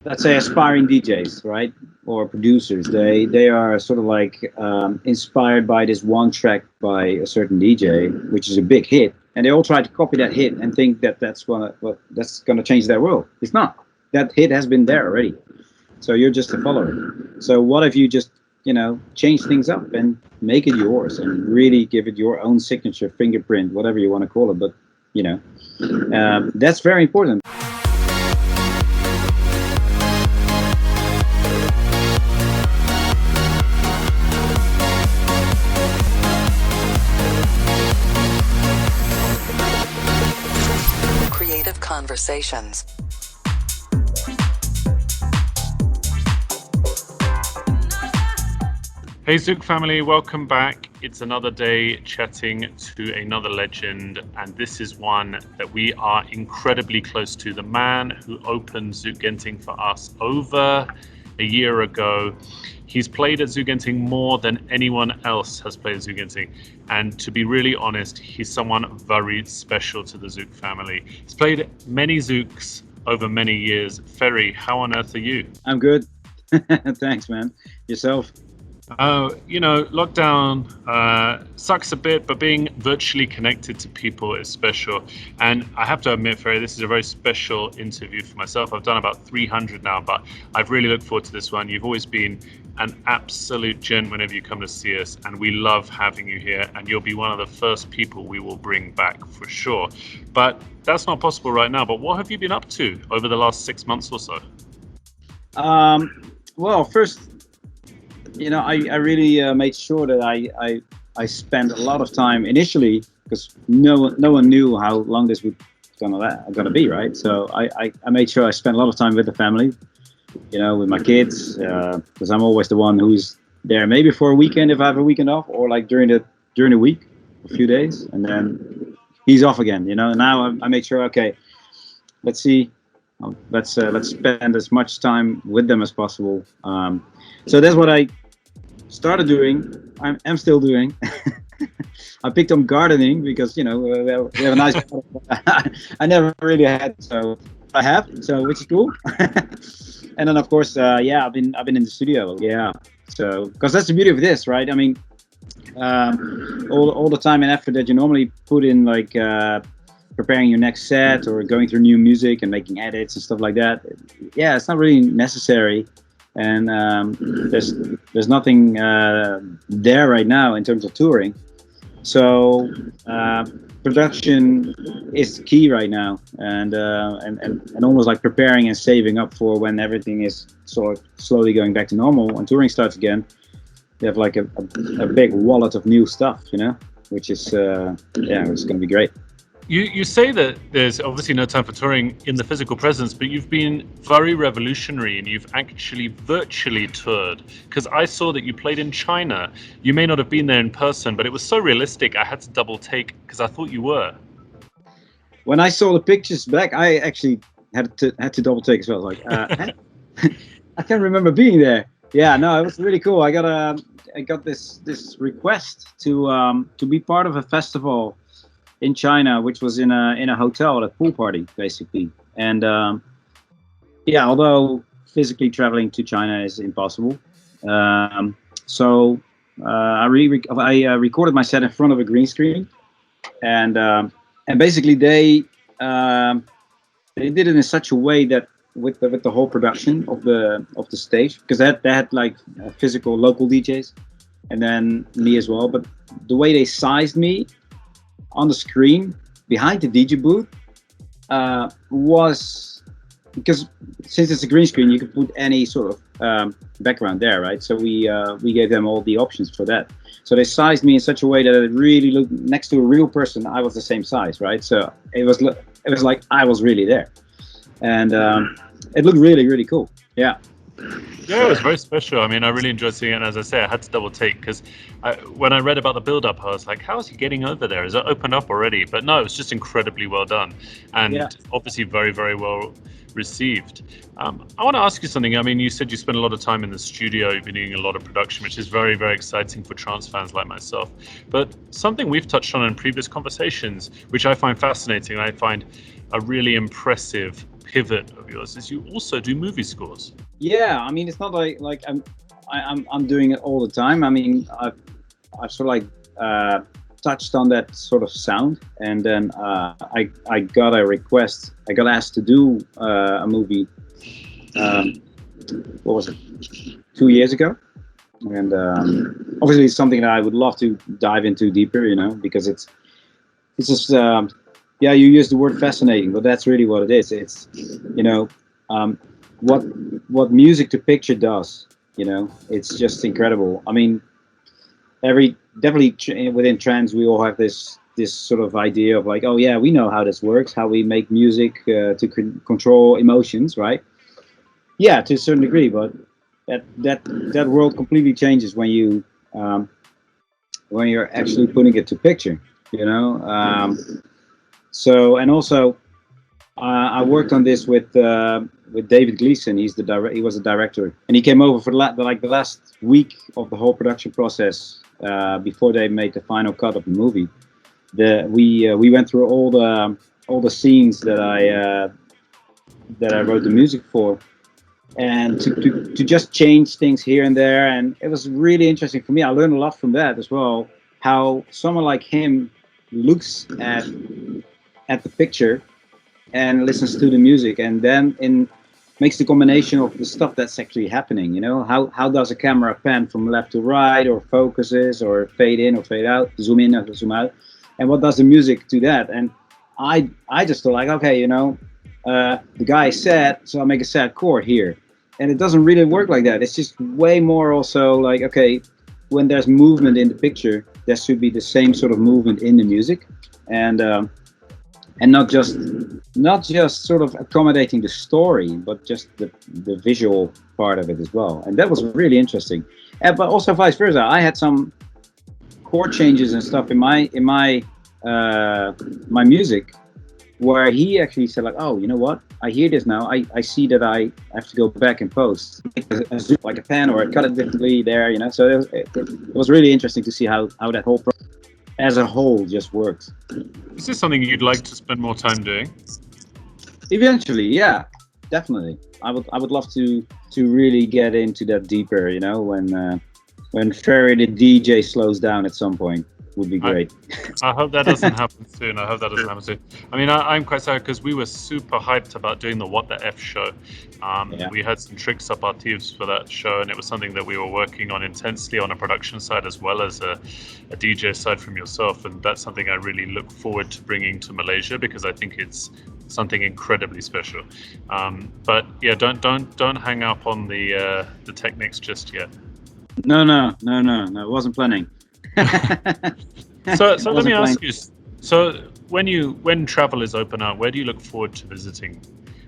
let's say aspiring DJs, right, or producers. They are sort of like inspired by this one track by a certain DJ, which is a big hit, and they all try to copy that hit and think that that's gonna change their world. It's not. That hit has been there already. So you're just a follower. So what if you just, change things up and make it yours and really give it your own signature, fingerprint, whatever you want to call it. But, that's very important. Creative Conversations. Hey Zouk family, welcome back. It's another day chatting to another legend, and this is one that we are incredibly close to. The man who opened Zouk Genting for us over a year ago. He's played at Zouk Genting more than anyone else has played at Zouk Genting. And to be really honest, he's someone very special to the Zouk family. He's played many Zouks over many years. Ferry, how on earth are you? I'm good. Thanks, man. Yourself? Lockdown sucks a bit, but being virtually connected to people is special. And I have to admit, Ferry, this is a very special interview for myself. I've done about 300 now, but I've really looked forward to this one. You've always been an absolute gent whenever you come to see us, and we love having you here, and you'll be one of the first people we will bring back for sure. But that's not possible right now. But what have you been up to over the last 6 months or so? Well, first, I really made sure that I spent a lot of time initially, because no one knew how long this was gonna be, right? So I made sure I spent a lot of time with the family, with my kids, because I'm always the one who's there, maybe for a weekend if I have a weekend off, or like during the week, a few days, and then he's off again. Now I make sure, okay, let's see. Let's spend as much time with them as possible. So that's what I started doing. I'm still doing. I picked up gardening because we have a nice. I never really had, so I have, so which is cool. And then of course, I've been in the studio. Yeah, so because that's the beauty of this, right? I mean, all the time and effort that you normally put in, like preparing your next set or going through new music and making edits and stuff like that. Yeah, it's not really necessary. And there's nothing there right now in terms of touring. So production is key right now, and almost like preparing and saving up for when everything is sort of slowly going back to normal and touring starts again. You have like a big wallet of new stuff, which is it's going to be great. You say that there's obviously no time for touring in the physical presence, but you've been very revolutionary and you've actually virtually toured. Because I saw that you played in China. You may not have been there in person, but it was so realistic, I had to double take because I thought you were. When I saw the pictures back, I actually had to double take as well. Like, I can't remember being there. Yeah, no, it was really cool. I got this request to be part of a festival in China, which was in a hotel, a pool party, basically. And although physically traveling to China is impossible, so I recorded my set in front of a green screen, and basically they did it in such a way that with the whole production of the stage, because they had like physical local DJs, and then me as well. But the way they sized me on the screen behind the DJ booth was, because since it's a green screen, you can put any sort of background there, right? So we gave them all the options for that. So they sized me in such a way that it really looked, next to a real person, I was the same size, right? So it was like I was really there, and it looked really, really cool. Yeah. Yeah, it was very special. I mean, I really enjoyed seeing it, and as I say, I had to double take because when I read about the build-up, I was like, how is he getting over there? Is it opened up already? But no, it was just incredibly well done, and obviously very, very well received. I want to ask you something. I mean, you said you spent a lot of time in the studio, you've been doing a lot of production, which is very, very exciting for trance fans like myself. But something we've touched on in previous conversations, which I find fascinating, I find a really impressive pivot of yours is you also do movie scores. Yeah, I mean, it's not like I'm doing it all the time. I mean, I've sort of like touched on that sort of sound, and then I got a request. I got asked to do a movie. What was it? 2 years ago, and obviously it's something that I would love to dive into deeper. You know, because it's just yeah, you use the word fascinating, but that's really what it is. It's what music to picture does. You know, it's just incredible. I mean, definitely within trance, we all have this sort of idea of like, oh yeah, we know how this works, how we make music to control emotions, right? Yeah, to a certain degree, but that world completely changes when you're actually putting it to picture, you know. So, and also I worked on this with David Gleason. He was a director, and he came over for the last week of the whole production process before they made the final cut of the movie. We went through all the scenes that I wrote the music for, and to just change things here and there, and it was really interesting for me. I learned a lot from that as well. How someone like him looks at the picture and listens to the music, and then makes the combination of the stuff that's actually happening. You know, how does a camera pan from left to right, or focuses, or fade in or fade out, zoom in or zoom out, and what does the music do that? And I just thought like, okay, you know, the guy is sad, so I'll make a sad chord here. And it doesn't really work like that. It's just way more also like, okay, when there's movement in the picture, there should be the same sort of movement in the music, and not just sort of accommodating the story, but just the visual part of it as well. And that was really interesting. But also vice versa. I had some chord changes and stuff in my my music, where he actually said like, oh, you know what? I hear this now. I see that I have to go back and post like a pen, or cut it differently there, you know. So it was really interesting to see how that whole process as a whole just works. Is this something you'd like to spend more time doing? Eventually, yeah, definitely. I would love to really get into that deeper, you know, when Ferry the DJ slows down at some point. Would be great. I hope that doesn't happen soon. I mean, I'm quite sad because we were super hyped about doing the What the F show. Yeah. We had some tricks up our sleeves for that show, and it was something that we were working on intensely on a production side as well as a DJ side from yourself. And that's something I really look forward to bringing to Malaysia, because I think it's something incredibly special. But yeah, don't hang up on the techniques just yet. No, I wasn't planning. So let me ask you. So when travel is open up, where do you look forward to visiting?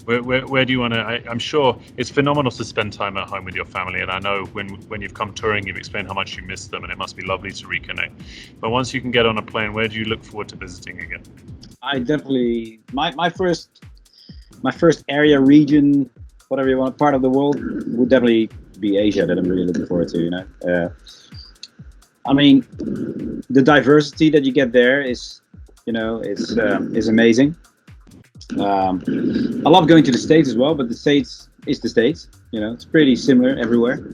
Where do you want to? I'm sure it's phenomenal to spend time at home with your family, and I know when you've come touring, you've explained how much you miss them, and it must be lovely to reconnect. But once you can get on a plane, where do you look forward to visiting again? I definitely my first area, region, whatever you want, part of the world would definitely be Asia. That I'm really looking forward to. You know. I mean, the diversity that you get there is amazing. I love going to the States as well, but the States is the States. You know, it's pretty similar everywhere.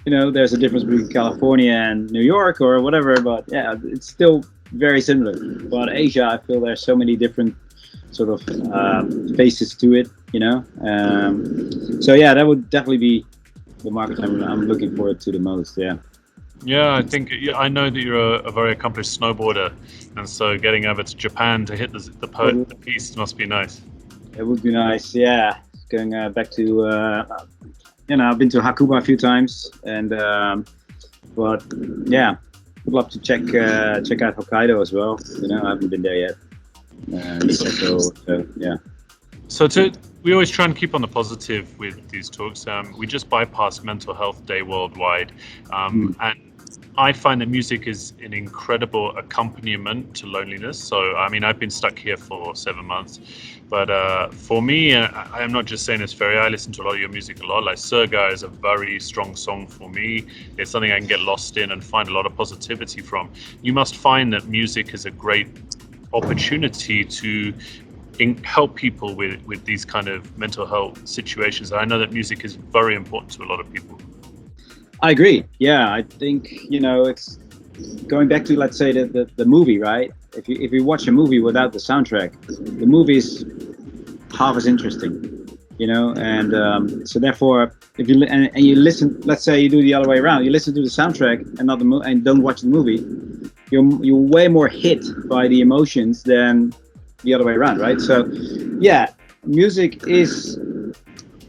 You know, there's a difference between California and New York or whatever, but yeah, it's still very similar. But Asia, I feel there's so many different sort of faces to it. You know, so yeah, that would definitely be the market I'm looking forward to the most. Yeah. Yeah, I know that you're a very accomplished snowboarder, and so getting over to Japan to hit the piste must be nice. It would be nice, yeah. Going back to, I've been to Hakuba a few times, and but yeah, would love to check out Hokkaido as well. You know, I haven't been there yet. So yeah. So we always try and keep on the positive with these talks. We just bypassed Mental Health Day worldwide, and I find that music is an incredible accompaniment to loneliness. So, I mean, I've been stuck here for 7 months, but for me, I am not just saying this, Ferry, I listen to a lot of your music a lot. Like Surga is a very strong song for me. It's something I can get lost in and find a lot of positivity from. You must find that music is a great opportunity to help people with these kind of mental health situations? I know that music is very important to a lot of people. I agree. Yeah, I think, it's going back to, let's say, the movie, right? If you watch a movie without the soundtrack, the movie is half as interesting, and so therefore, if you and you listen, let's say you do the other way around, you listen to the soundtrack and not and don't watch the movie, you're way more hit by the emotions than the other way around, right? So, yeah, music is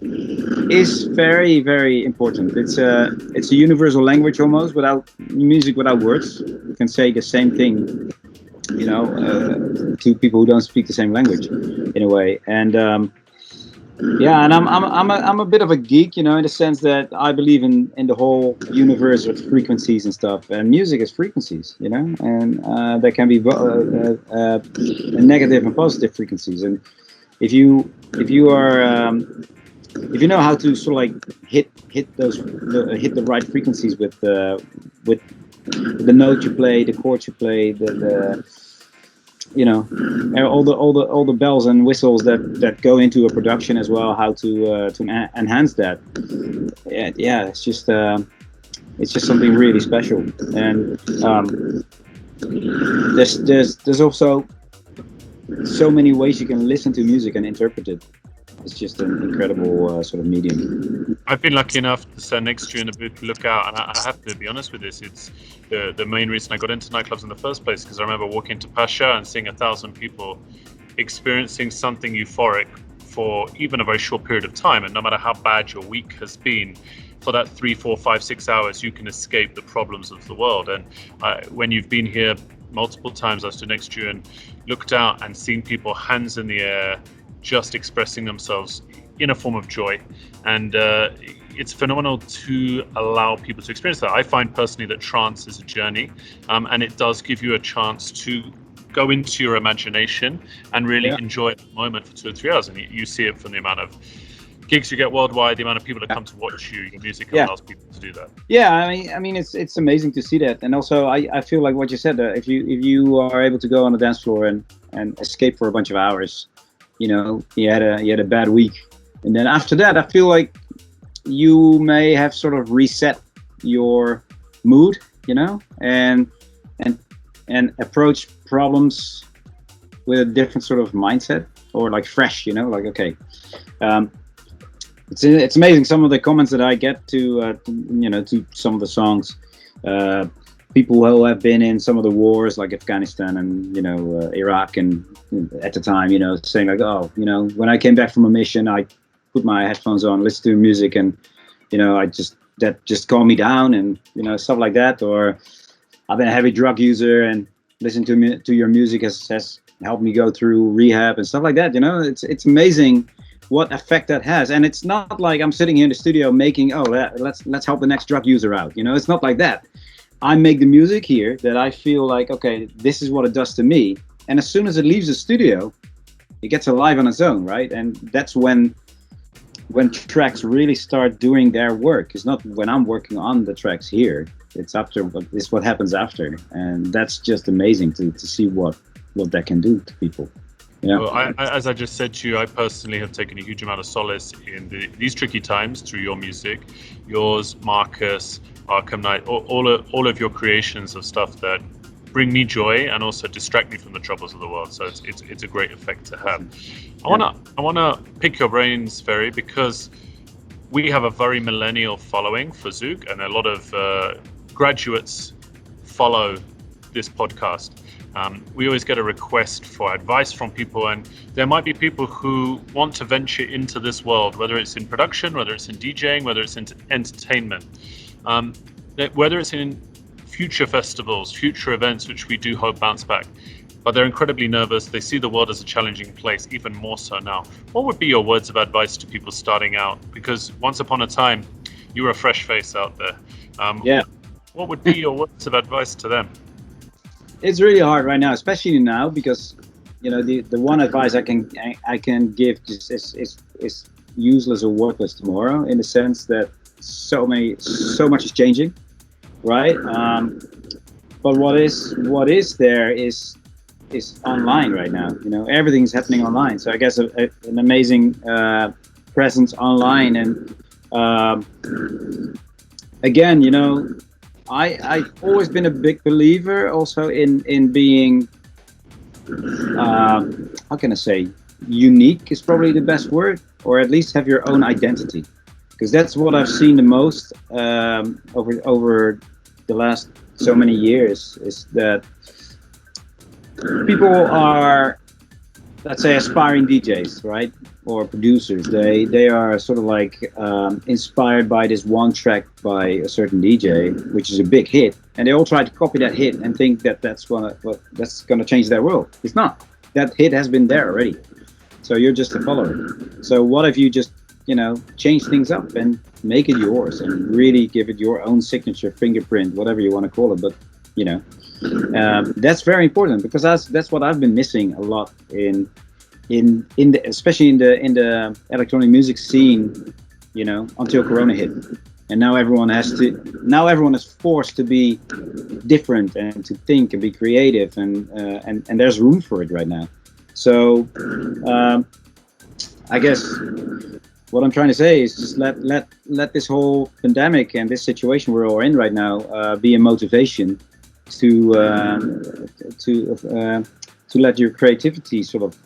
very, very important. It's a universal language almost. Without music, without words, you can say the same thing, to people who don't speak the same language, in a way. And yeah, and I'm a bit of a geek, in the sense that I believe in the whole universe of frequencies and stuff. And music is frequencies, and there can be negative and positive frequencies. And if you are if you know how to sort of like hit the right frequencies with the note you play, the chords you play, all the bells and whistles that go into a production as well, how to enhance that. Yeah, it's just something really special. And there's also so many ways you can listen to music and interpret it. It's just an incredible sort of medium. I've been lucky enough to stand next to you in the booth to look out, and I have to be honest with this. It's the main reason I got into nightclubs in the first place, because I remember walking to Pasha and seeing 1,000 people experiencing something euphoric for even a very short period of time. And no matter how bad your week has been, for that 3, 4, 5, 6 hours, you can escape the problems of the world. And when you've been here multiple times, I stood next to you and looked out and seen people hands in the air, just expressing themselves in a form of joy. And it's phenomenal to allow people to experience that. I find personally that trance is a journey, and it does give you a chance to go into your imagination and really enjoy the moment for 2 or 3 hours. And you see it from the amount of gigs you get worldwide, the amount of people that come to watch you. Your music allows people to do that. Yeah, I mean, it's amazing to see that. And also, I feel like what you said, if you are able to go on the dance floor and escape for a bunch of hours, you had a bad week, and then after that, I feel like you may have sort of reset your mood, and approach problems with a different sort of mindset, or like fresh, like okay. It's amazing some of the comments that I get to some of the songs. People who have been in some of the wars, like Afghanistan and Iraq, and at the time, saying like, oh, when I came back from a mission, I put my headphones on, listen to music, and that just calmed me down, and stuff like that. Or I've been a heavy drug user, and listening to your music has helped me go through rehab and stuff like that. It's amazing what effect that has. And it's not like I'm sitting here in the studio making, let's help the next drug user out. It's not like that. I make the music here that I feel like, okay, this is what it does to me. And as soon as it leaves the studio, it gets alive on its own, right? And that's when tracks really start doing their work. It's not when I'm working on the tracks here. It's what happens after. And that's just amazing to see what that can do to people. Well, as I just said to you, I personally have taken a huge amount of solace in these tricky times through your music, yours, Marcus, Arkham Knight, all of your creations of stuff that bring me joy and also distract me from the troubles of the world. So it's a great effect to have. I wanna pick your brains, Ferry, because we have a very millennial following for Zouk, and a lot of graduates follow this podcast. We always get a request for advice from people, and there might be people who want to venture into this world, whether it's in production, whether it's in DJing, whether it's in entertainment, whether it's in future festivals, future events, which we do hope bounce back. But they're incredibly nervous. They see the world as a challenging place, even more so now. What would be your words of advice to people starting out? Because once upon a time, you were a fresh face out there. What would be your words of advice to them? It's really hard right now, especially now, because the one advice I can give is useless or worthless tomorrow, in the sense that so much is changing, right? But what is there is is online right now. You know, everything's happening online. So I guess an amazing presence online. And again, you know, I've always been a big believer also in being, how can I say, unique is probably the best word, or at least have your own identity, because that's what I've seen the most over the last so many years, is that people are, let's say, aspiring DJs, right, or producers. They are sort of like inspired by this one track by a certain DJ, which is a big hit, and they all try to copy that hit and think that that's gonna change their world. It's not. That hit has been there already, so you're just a follower. So what if you just, you know, change things up and make it yours and really give it your own signature, fingerprint, whatever you want to call it. But you know, that's very important, because that's what I've been missing a lot especially in the electronic music scene, you know, until Corona hit. And now everyone is forced to be different and to think and be creative, and there's room for it right now. So I guess what I'm trying to say is just let this whole pandemic and this situation we're all in right now be a motivation to let your creativity sort of,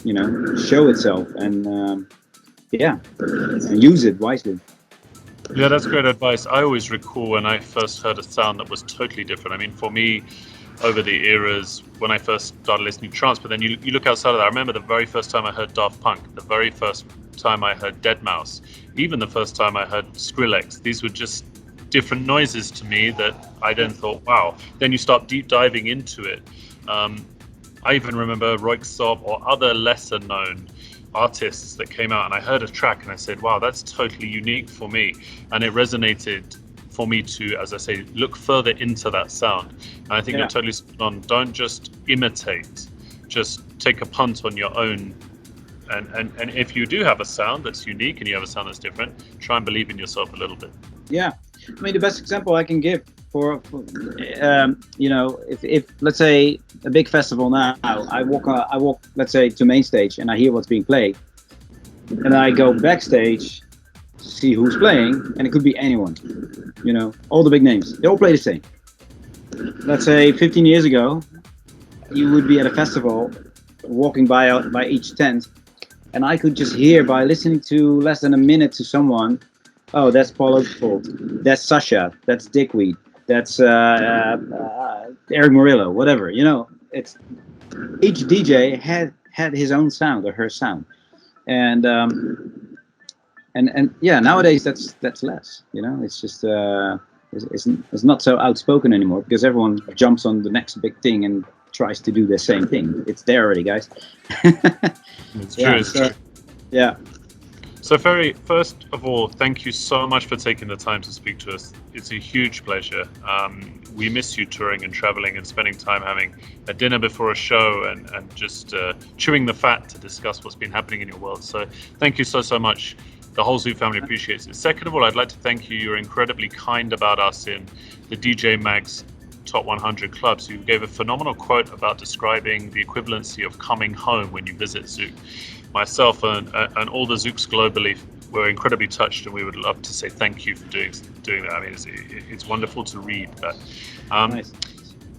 you know, show itself, and and use it wisely. Yeah, that's great advice. I always recall when I first heard a sound that was totally different. I mean, for me, over the eras, when I first started listening to trance, but then you look outside of that, I remember the very first time I heard Daft Punk, the very first time I heard Deadmau5, even the first time I heard Skrillex. These were just different noises to me that I then thought, wow. Then you start deep diving into it. I even remember Royksob or other lesser known artists that came out, and I heard a track and I said, wow, that's totally unique for me. And it resonated for me to, as I say, look further into that sound. And I think you're totally spot on. Don't just imitate, just take a punt on your own. And if you do have a sound that's unique and you have a sound that's different, try and believe in yourself a little bit. Yeah, I mean, the best example I can give for you know, if let's say a big festival now, I walk let's say to main stage and I hear what's being played, and I go backstage to see who's playing, and it could be anyone, you know, all the big names, they all play the same. Let's say 15 years ago, you would be at a festival walking by each tent, and I could just hear by listening to less than a minute to someone, oh, that's Paul Oakenfold, that's Sasha, that's Dickweed, that's Eric Morillo, whatever, you know. It's each DJ had his own sound or her sound, and yeah, nowadays that's less, you know. It's just it's not so outspoken anymore, because everyone jumps on the next big thing and tries to do the same thing. It's there already, guys. It's true. Yeah. So Ferry, first of all, thank you so much for taking the time to speak to us. It's a huge pleasure. We miss you touring and traveling and spending time having a dinner before a show and just chewing the fat to discuss what's been happening in your world. So thank you so much. The whole Zouk family appreciates it. Second of all, I'd like to thank you. You're incredibly kind about us in the DJ Mag's Top 100 clubs. You gave a phenomenal quote about describing the equivalency of coming home when you visit Zouk. Myself and all the Zouks globally were incredibly touched, and we would love to say thank you for doing that. I mean, it's wonderful to read that. Nice.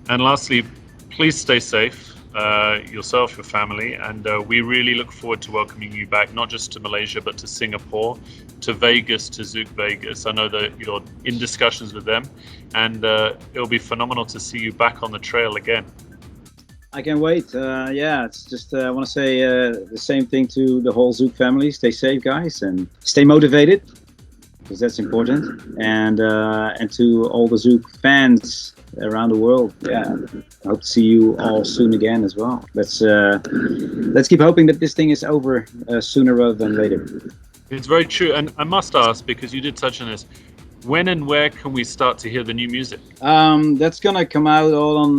And lastly, please stay safe, yourself, your family, and we really look forward to welcoming you back, not just to Malaysia, but to Singapore, to Vegas, to Zouk Vegas. I know that you're in discussions with them, and it'll be phenomenal to see you back on the trail again. I can't wait. Yeah, it's just I want to say the same thing to the whole Zouk family. Stay safe, guys, and stay motivated, because that's important. And to all the Zouk fans around the world, yeah, I hope to see you all soon again as well. Let's keep hoping that this thing is over sooner rather than later. It's very true, and I must ask, because you did touch on this, when and where can we start to hear the new music? That's gonna come out all on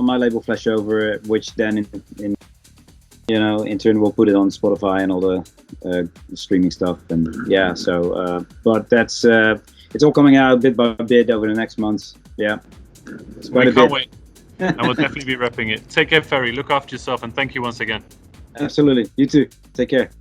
my label Flashover, which then in turn we'll put it on Spotify and all the streaming stuff, and yeah. So, but that's it's all coming out bit by bit over the next months. Yeah, it's quite a bit. Wait. and we'll definitely be repping it. Take care, Ferry. Look after yourself, and thank you once again. Absolutely. You too. Take care.